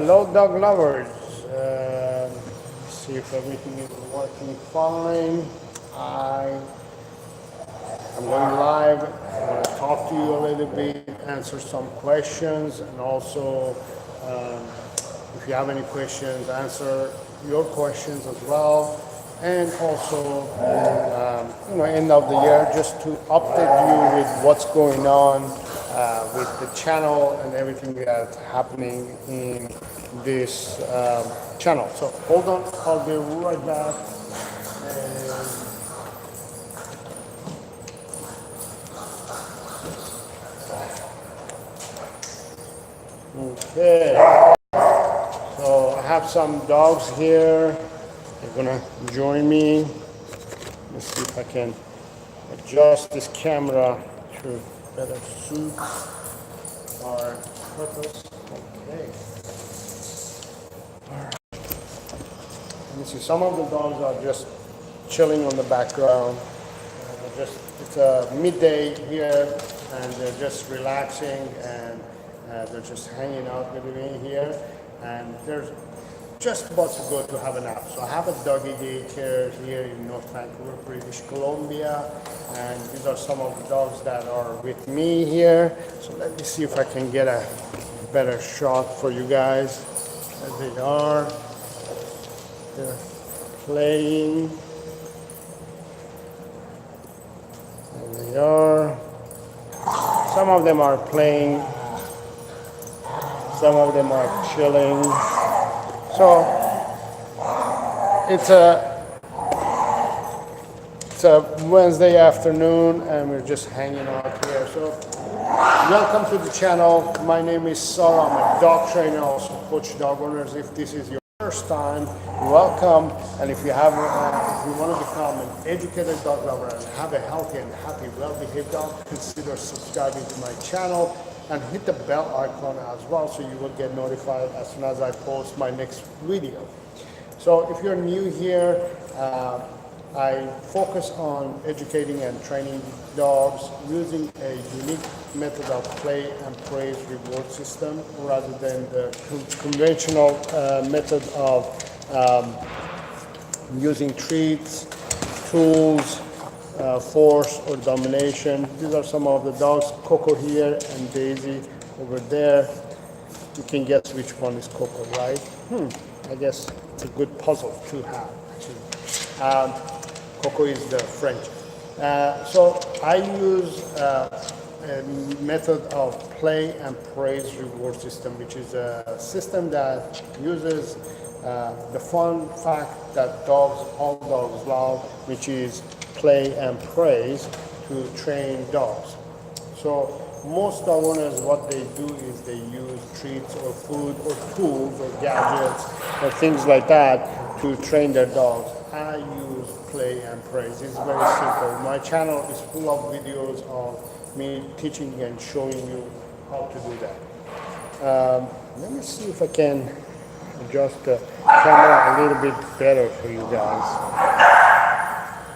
Hello, dog lovers. See if everything is working fine. I'm going live. I want to talk to you a little bit, answer some questions, and also, if you have any questions, answer your questions as well. And also, end of the year, just to update you with what's going on with the channel and everything that's happening in this channel. So hold on, I'll be right back. Okay, so I have some dogs here. They're gonna join me. Let's see if I can adjust this camera to better suit our purpose. Okay. All right. Let me see. Some of the dogs are just chilling on the background. It's a midday here, and they're just relaxing, and they're just hanging out with me here, and they're just about to go to have a nap. So I have a doggy daycare here in North Vancouver, British Columbia, and these are some of the dogs that are with me here. So let me see if I can get a better shot for you guys. There they are. They're playing. There they are. Some of them are playing. Some of them are chilling. So it's a Wednesday afternoon, and we're just hanging out here. So welcome to the channel. My name is Saro. I'm a dog trainer, also coach dog owners. If this is your first time, welcome. And if you want to become an educated dog lover and have a healthy and happy, well-behaved dog, consider subscribing to my channel and hit the bell icon as well, so you will get notified as soon as I post my next video. So if you're new here, I focus on educating and training dogs using a unique method of play and praise reward system rather than the conventional method of using treats, tools, force or domination. These are some of the dogs, Coco here and Daisy over there. You can guess which one is Coco, right? I guess it's a good puzzle to have, actually. Coco is the French. So I use a method of play and praise reward system, which is a system that uses the fun fact that all dogs love, which is play and praise, to train dogs. So most dog owners, what they do is they use treats or food or tools or gadgets or things like that to train their dogs. I use play and praise. It's very simple. My channel is full of videos of me teaching and showing you how to do that. Let me see if I can adjust the camera a little bit better for you guys.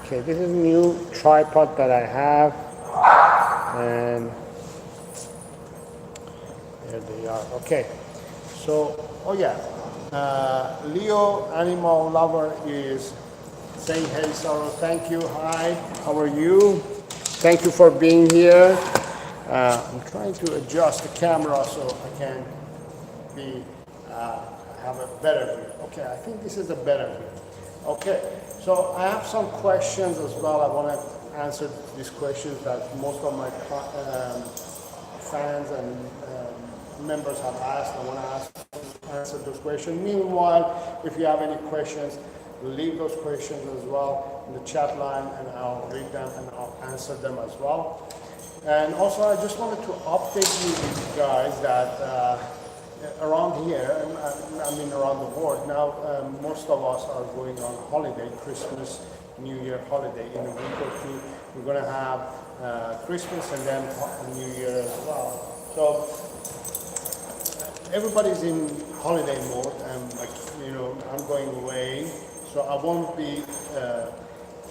Okay, this is a new tripod that I have, and there they are. Okay, so, Leo, animal lover, is saying, hey, Saro, thank you, hi, how are you? Thank you for being here. I'm trying to adjust the camera so I can have a better view. Okay, I think this is a better view. Okay, so I have some questions as well. I want to answer these questions that most of my fans and members have asked. I want to answer those questions. Meanwhile, if you have any questions, leave those questions as well in the chat line, and I'll read them and I'll answer them as well. And also, I just wanted to update you guys that around here, I mean around the world now, most of us are going on holiday, Christmas, New Year holiday. In a week or two, we're going to have Christmas and then New Year as well. So everybody's in holiday mode, and I'm going away, so I won't be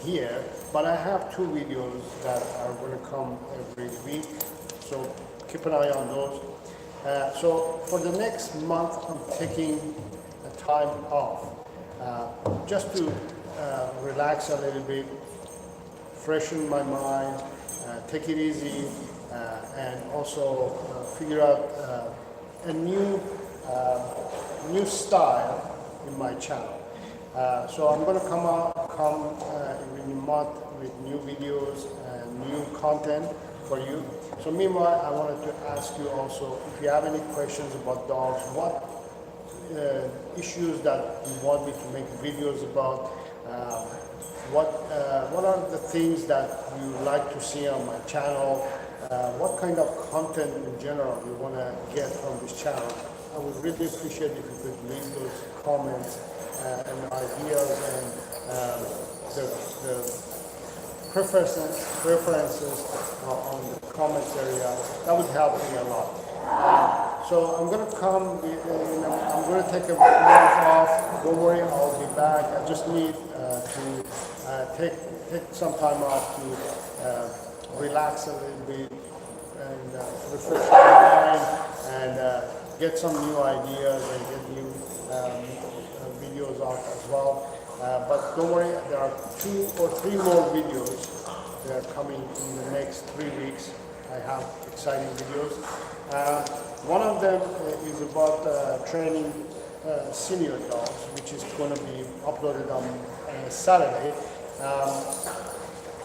here, but I have 2 videos that are going to come every week, so keep an eye on those. So for the next month, I'm taking a time off just to relax a little bit, freshen my mind, take it easy, and also figure out a new style in my channel. So I'm going to come every month with new videos and new content for you. So meanwhile, I wanted to ask you also if you have any questions about dogs, what issues that you want me to make videos about, what are the things that you like to see on my channel, what kind of content in general you want to get from this channel. I would really appreciate if you could leave those comments and ideas and the preferences on the comments area. That would help me a lot. So I'm going to I'm going to take a month off. Don't worry, I'll be back. I just need to take some time off to relax a little bit and refresh my mind and get some new ideas and get new videos out as well. But don't worry, there are 2 or 3 more videos that are coming in the next 3 weeks. I have exciting videos. One of them is about training senior dogs, which is going to be uploaded on Saturday.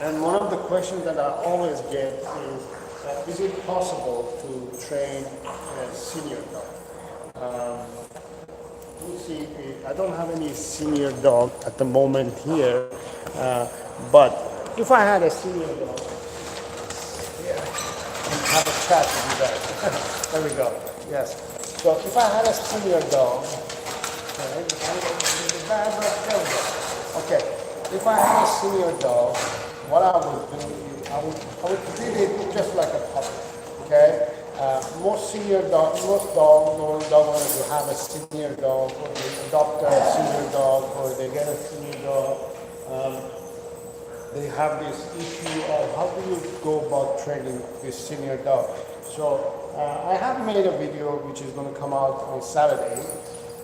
And one of the questions that I always get is it possible to train a senior dog? Let me see, I don't have any senior dog at the moment here, but if I had a senior dog, have a chat with you guys. There we go. Yes. So if I had a senior dog, okay. If I had a senior dog, what I would do is I would treat it just like a puppy. Okay. Most dog owners will have a senior dog, or they adopt a senior dog, or they get a senior dog. They have this issue of how do you go about training this senior dog. So I have made a video which is going to come out on Saturday,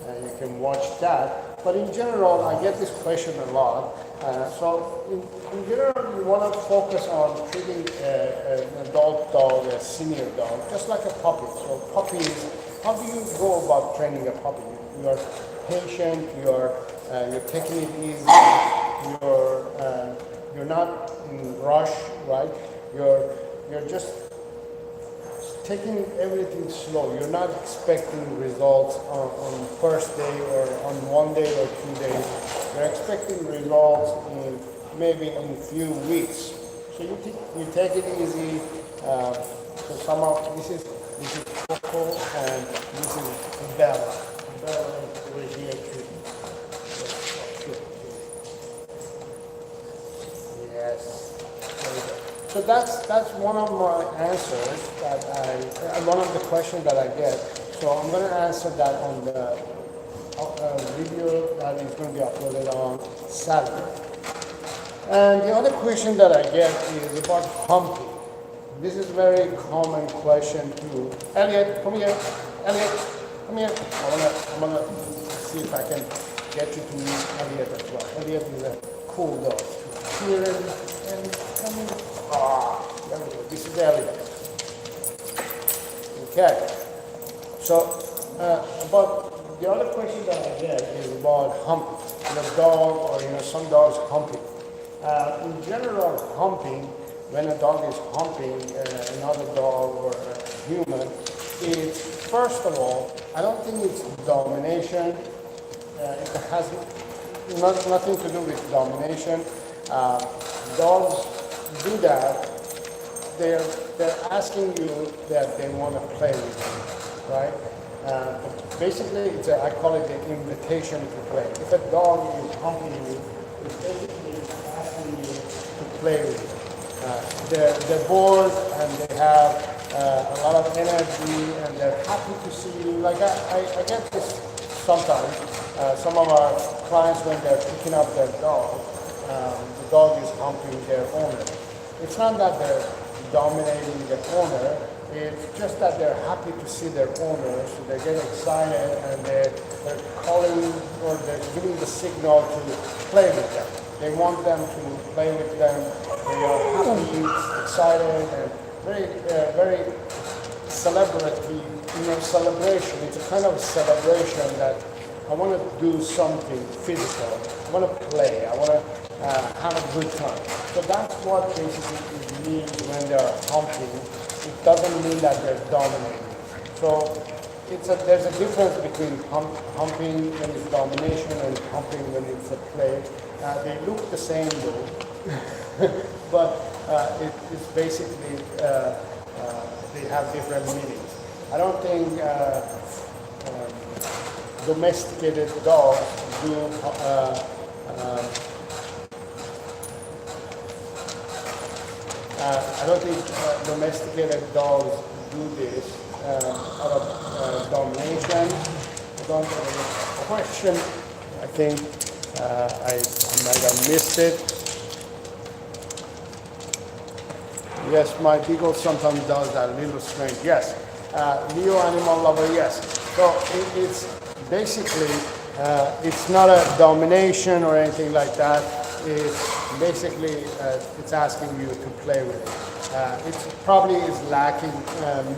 and you can watch that. But in general, I get this question a lot. So in general, you want to focus on treating an adult dog, a senior dog, just like a puppy. So puppies, how do you go about training a puppy? You are patient, you're taking it easy, you're not in rush, right? You're just taking everything slow. You're not expecting results on first day or on 1 day or 2 days. You're expecting results in maybe in a few weeks. So you take it easy. So some of this is Coco and this is Bella. Bella is over here too. Yes. So that's one of my answers that one of the questions that I get. So I'm going to answer that on the video that is going to be uploaded on Saturday. And the other question that I get is about humping. This is a very common question too. Elliot, come here. Elliot, come here. I'm gonna see if I can get you to meet Elliot as well. Elliot is a cool dog. Here and come in. There we go. This is Elliot. Okay. So about the other question that I get is about humping. The dog, or some dogs humping. In general, humping, when a dog is humping another dog or a human, it's first of all, I don't think it's domination. It has nothing to do with domination. Dogs do that. They're asking you that they want to play with you, right? Basically, I call it the invitation to play. If a dog is humping you, it's basically asking you to play with you. They're bored and they have a lot of energy and they're happy to see you. Like I get this sometimes. Some of our clients, when they're picking up their dog, the dog is humping their owner. It's not that they're dominating the owner, It's just that they're happy to see their owners, so they get excited and they're calling or they're giving the signal to play with them. They want them to play with them. They are happy, excited, and very celebratory, celebration. It's a kind of celebration that I want to do something physical. I want to play. I want to have a good time. So that's what basically it means when they're humping. It doesn't mean that they're dominating. So there's a difference between humping when it's domination and humping when it's a play. They look the same though, but it's basically they have different meanings. I don't think domesticated dogs do I don't think domesticated dogs do this out of domination. I don't have a question. I think I might have missed it. Yes, my beagle sometimes does that, a little strange. Yes, Leo animal lover, yes. So it's basically, it's not a domination or anything like that. It's basically, it's asking you to play with it. It probably is lacking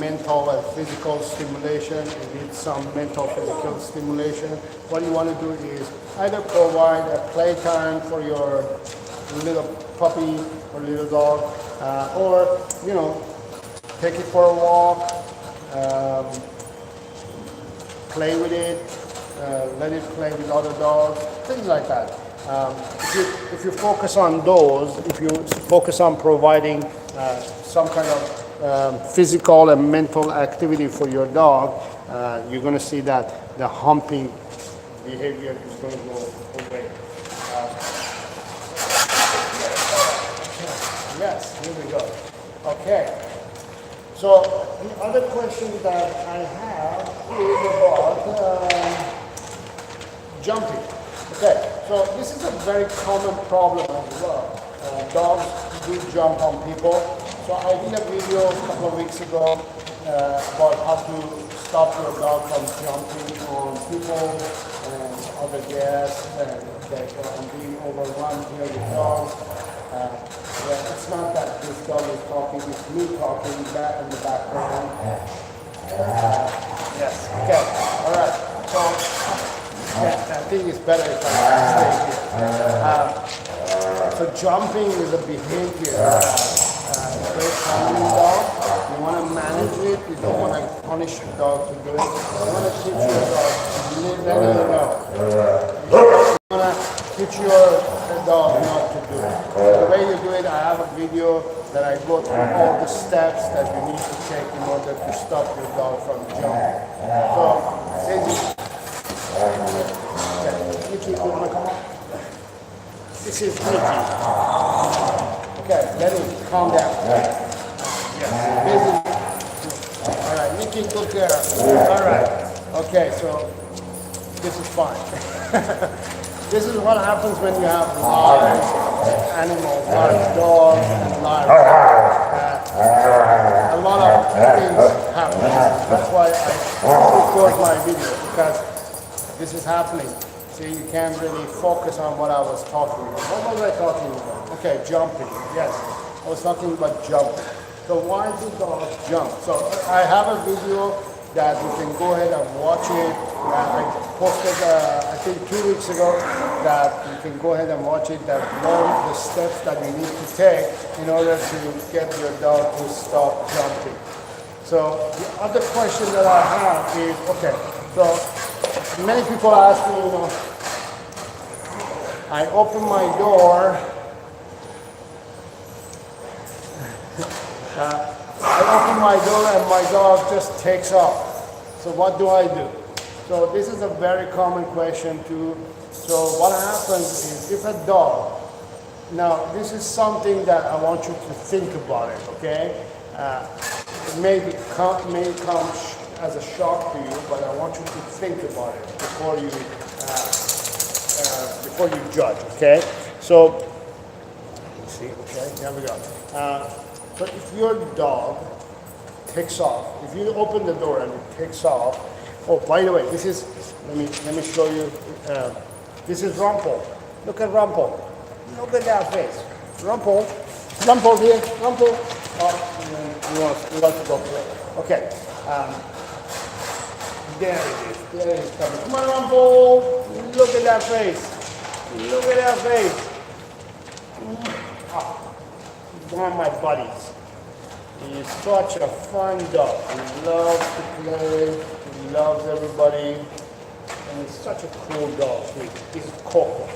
mental and physical stimulation. It needs some mental physical stimulation. What you want to do is either provide a playtime for your little puppy or little dog, or take it for a walk, play with it, let it play with other dogs, things like that. If you focus on those, if you focus on providing some kind of physical and mental activity for your dog, you're going to see that the humping behavior is going to go away. Yes, here we go. Okay. So the other question that I have is about jumping. Okay, so this is a very common problem as well. Dogs do jump on people. So I did a video a couple of weeks ago about how to stop your dog from jumping on people and other guests and being overrun here with dogs. It's not that this dog is talking, it's me talking back in the background. Yes, okay, all right. So I think it's better if I stay here. So jumping is a behavior. It's very common in dogs. You want to manage it. You don't want to punish your dog to do it. You want to teach your dog. You let it know. You want to teach your dog not to do it. The way you do it, I have a video that I go through all the steps that you need to take in order to stop your dog from jumping. So, Mickey, come on. This is Mickey. Okay, let him calm down. Yes, all right, Mickey, good girl. All right. Okay, so this is fine. This is what happens when you have large animals, large dogs, and large a lot of things happen. That's why I record my video, because this is happening. See, you can't really focus on what I was talking about. What was I talking about? Okay, jumping. Yes, I was talking about jumping. So why do dogs jump? So I have a video that you can go ahead and watch it. I posted, I think 2 weeks ago, that you can go ahead and watch it, that learn the steps that you need to take in order to get your dog to stop jumping. So the other question that I have is, okay, so many people ask me, I open my door, and my dog just takes off. So what do I do? So this is a very common question too. So what happens is, if a dog, now this is something that I want you to think about it, okay? It may come as a shock to you, but I want you to think about it before you judge, okay? So, let's see, okay, here we go. So if your dog takes off, if you open the door and it takes off, oh, by the way, this is, let me show you, this is Rumple. Look at Rumple. Look at that face. Rumple here, Rumple. Oh, you want to go play. Okay, there it is coming. Come on, Rumple. Look at that face. Look at that face. Oh, he's one of my buddies. He's such a fun dog. He loves to play. He loves everybody. And he's such a cool dog. He's Coco.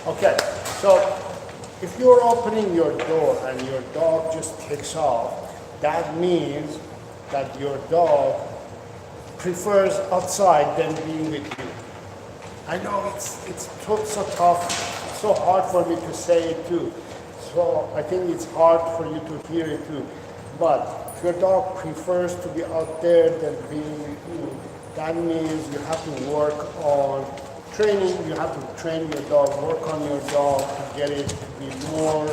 Okay, so if you're opening your door and your dog just takes off, that means that your dog prefers outside than being with you. I know it's so tough, so hard for me to say it too. So I think it's hard for you to hear it too. But if your dog prefers to be out there than being with you, that means you have to work on training. You have to train your dog, work on your dog to get it to be more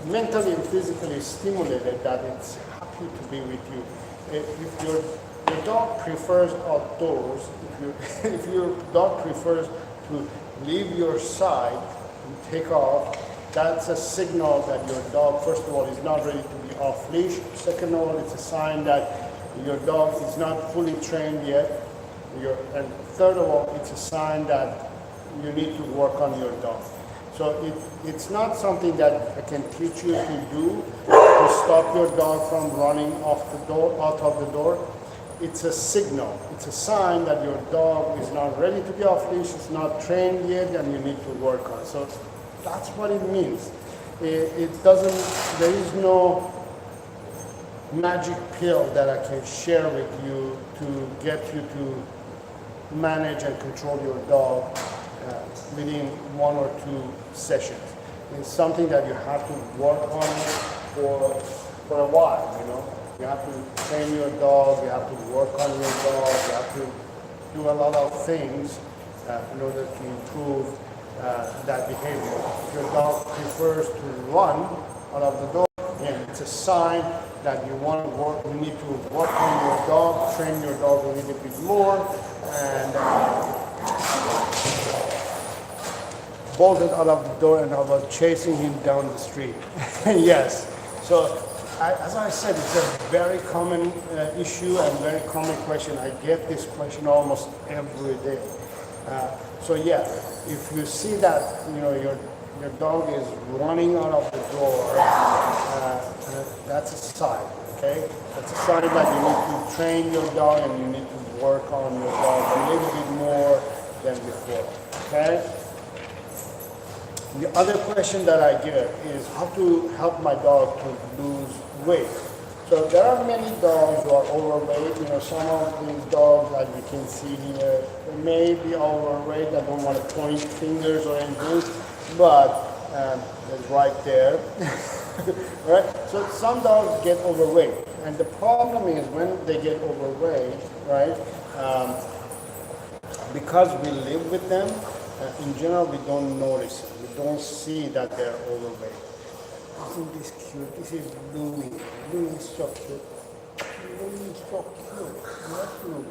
mentally and physically stimulated, that it's happy to be with you. If your dog prefers outdoors, if your dog prefers to leave your side and take off, that's a signal that your dog, first of all, is not ready to be off leash. Second of all, it's a sign that your dog is not fully trained yet. And third of all, it's a sign that you need to work on your dog. So it's not something that I can teach you to do to stop your dog from running out of the door. It's a signal. It's a sign that your dog is not ready to be off leash, it's not trained yet, and you need to work on. So that's what it means. It doesn't, there is no magic pill that I can share with you to get you to manage and control your dog within 1 or 2 sessions. It's something that you have to work on for a while, you know. You have to train your dog, you have to work on your dog, you have to do a lot of things in order to improve that behavior. If your dog prefers to run out of the door, again, it's a sign that you want to work, you need to work on your dog, train your dog a little bit more, and bolted out of the door, and I was chasing him down the street. Yes. So, as I said, it's a very common issue and very common question. I get this question almost every day. So yeah, if you see that, you know, your dog is running out of the door, that's a sign, okay? That's a sign that you need to train your dog and you need to work on your dog a little bit more than before, okay? The other question that I get is how to help my dog to lose weight. So there are many dogs who are overweight. You know, some of these dogs, like you can see here, they may be overweight. I don't want to point fingers or anything, but it's right there. Right? So some dogs get overweight, and the problem is when they get overweight, right? Because we live with them, in general, we don't notice it. We don't see that they're overweight. Isn't this cute? This is Louie. Louie is so cute. Louie is so cute. Yes, Louie.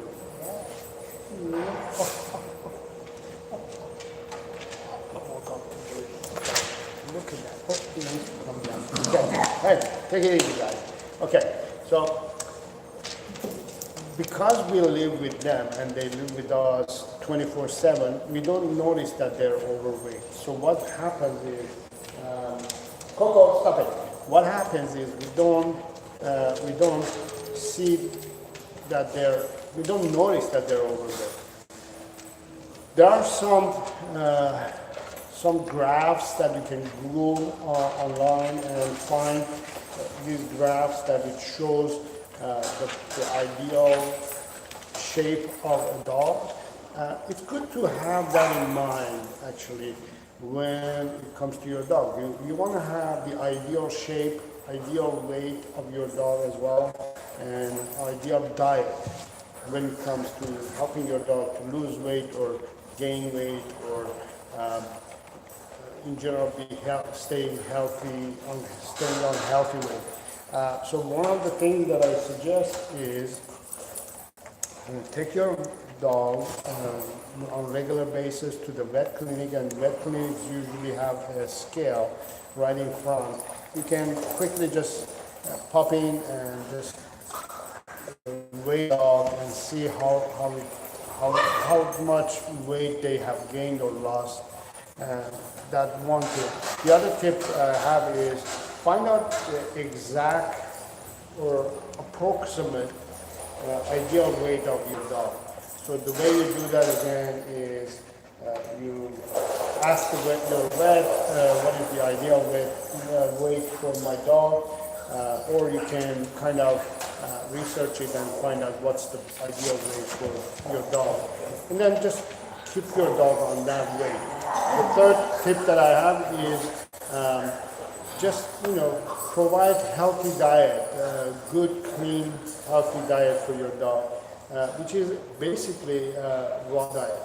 Look at that. Oh, he needs to come down. Okay. Hey, take it easy, guys. Okay, so because we live with them and they live with us 24/7, we don't notice that they're overweight. So what happens is, Coco, stop it. What happens is we don't see that we don't notice that they're overweight. There are some graphs that you can Google online and find these graphs that it shows the ideal shape of a dog. It's good to have that in mind, actually, when it comes to your dog. You want to have the ideal shape, ideal weight of your dog as well, and ideal diet when it comes to helping your dog to lose weight or gain weight, or in general staying on healthy weight. So one of the things that I suggest is take your dog on a regular basis to the vet clinic, and vet clinics usually have a scale right in front. You can quickly just pop in and just weigh the dog and see how much weight they have gained or lost. That one tip. The other tip I have is find out the exact or approximate ideal weight of your dog. So the way you do that again is you ask your vet what is the ideal weight for my dog, or you can kind of research it and find out what's the ideal weight for your dog, and then just keep your dog on that weight. The third tip that I have is just provide healthy diet, good, clean, healthy diet for your dog, which is basically raw diet.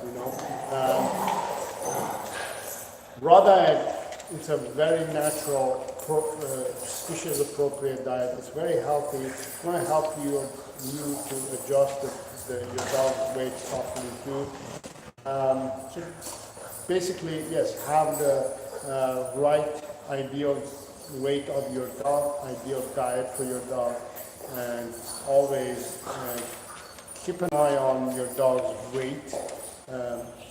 Raw diet, it's a very natural, species appropriate diet. It's very healthy. It's going to help you to adjust your dog's weight properly too. So basically, yes, have the right ideal weight of your dog, ideal diet for your dog, and always keep an eye on your dog's weight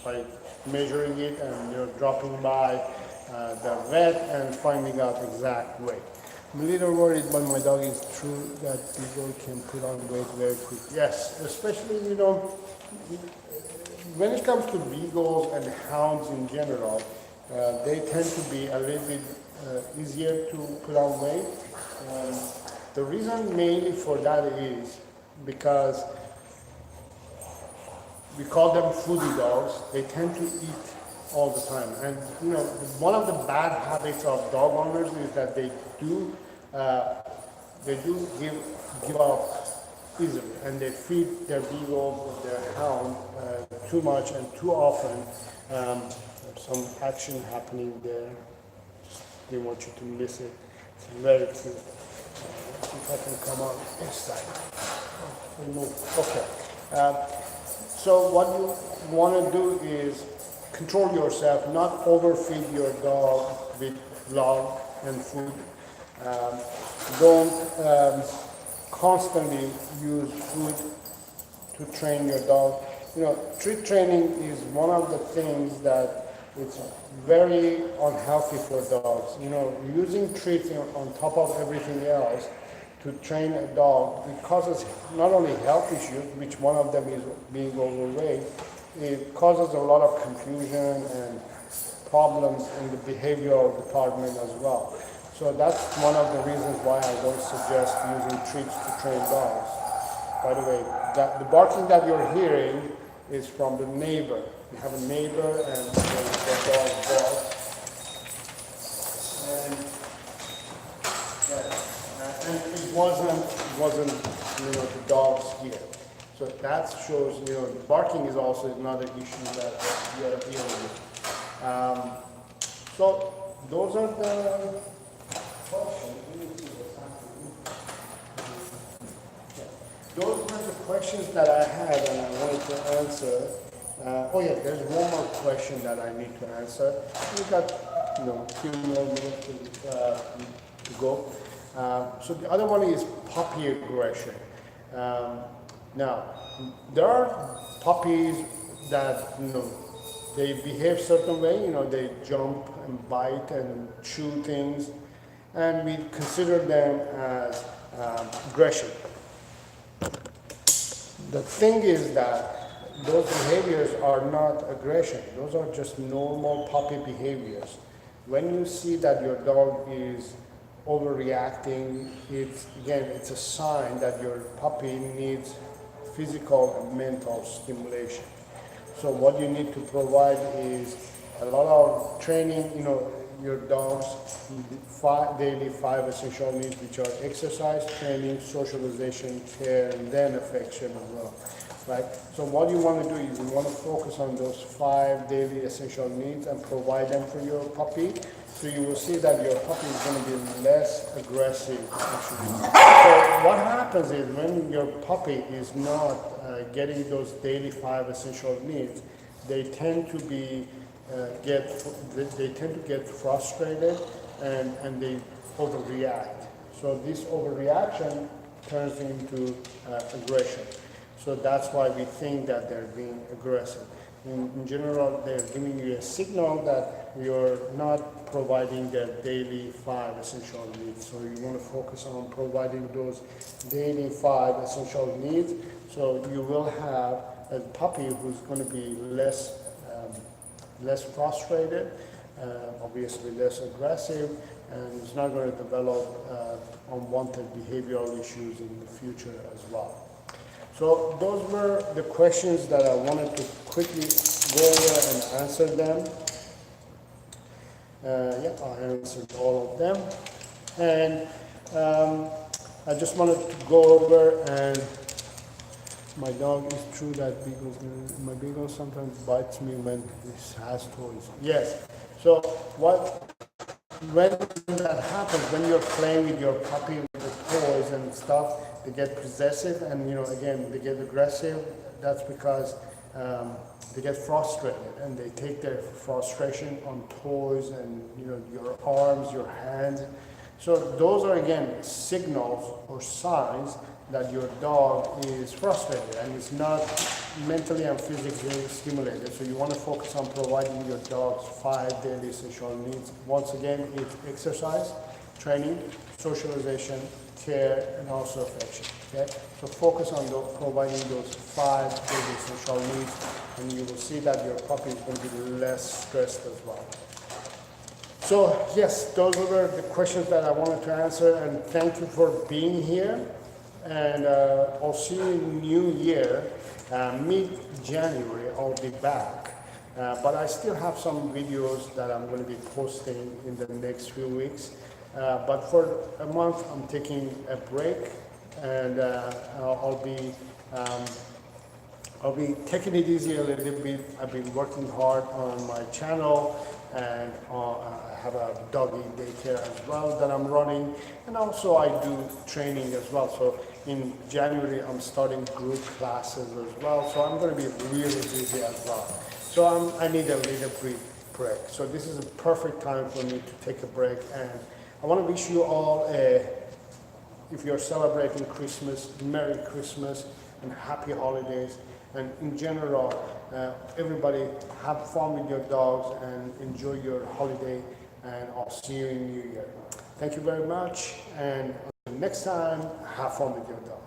by measuring it, and you're dropping by the vet and finding out exact weight. I'm a little worried, but my dog is true that people can put on weight very quick. Yes, especially when it comes to beagles and hounds in general, they tend to be a little bit easier to put on weight. The reason mainly for that is because we call them foodie dogs. They tend to eat all the time, and one of the bad habits of dog owners is that they do give up easily, and they feed their beagles or their hound too much and too often. There's some action happening there. They want you to miss it. It's very cute. Let's see if I can come on this side. Okay. So what you want to do is control yourself, not overfeed your dog with love and food. Don't constantly use food to train your dog. Treat training is one of the things that it's very unhealthy for dogs. Using treats on top of everything else to train a dog, it causes not only health issues, which one of them is being overweight, it causes a lot of confusion and problems in the behavioral department as well. So that's one of the reasons why I don't suggest using treats to train dogs. By the way, the barking that you're hearing is from the neighbor. We have a neighbor and the dog barks. And it wasn't the dogs here. So that shows barking is also another issue that we are dealing with. So those are the questions. Those are the questions that I had and I wanted to answer. There's one more question that I need to answer. We've got a few more minutes to go. So the other one is puppy aggression. Now, there are puppies that they behave certain way. They jump and bite and chew things, and we consider them as aggression. The thing is that those behaviors are not aggression. Those are just normal puppy behaviors. When you see that your dog is overreacting, it's a sign that your puppy needs physical and mental stimulation. So what you need to provide is a lot of training, your dog's daily 5 essential needs, which are exercise, training, socialization, care, and then affection as well. right? So what you want to do is you want to focus on those 5 daily essential needs and provide them for your puppy. So you will see that your puppy is going to be less aggressive, actually. So what happens is when your puppy is not getting those daily 5 essential needs, they tend to be they tend to get frustrated and they overreact. So this overreaction turns into aggression. So that's why we think that they're being aggressive. In general, they're giving you a signal that you're not providing their daily 5 essential needs. So you want to focus on providing those daily 5 essential needs. So you will have a puppy who's going to be less frustrated, obviously less aggressive, and is not going to develop unwanted behavioral issues in the future as well. So those were the questions that I wanted to quickly go over and answer them. Yeah, I answered all of them. And I just wanted to go over, and my dog is true that my beagle sometimes bites me when he has toys. Yes. So when that happens, when you're playing with your puppy with the toys and stuff, they get possessive and, again, they get aggressive. That's because they get frustrated and they take their frustration on toys and, your arms, your hands. So those are, again, signals or signs that your dog is frustrated and is not mentally and physically stimulated. So you want to focus on providing your dog's 5 daily essential needs. Once again, it's exercise, training, socialization, care, and also affection. Okay? So focus on providing those 5 daily essential needs, and you will see that your puppy is going to be less stressed as well. So yes, those were the questions that I wanted to answer, and thank you for being here. And I'll see you in the new year, mid-January, I'll be back. But I still have some videos that I'm going to be posting in the next few weeks. But for a month, I'm taking a break, and I'll be taking it easy a little bit. I've been working hard on my channel, and I have a doggy daycare as well that I'm running, and also I do training as well. So in January, I'm starting group classes as well. So I'm going to be really busy as well. So I need a little break. So this is a perfect time for me to take a break, and I want to wish you all if you're celebrating Christmas, Merry Christmas and Happy Holidays. And in general, everybody have fun with your dogs and enjoy your holiday, and I'll see you in New Year. Thank you very much, and until next time, have fun with your dog.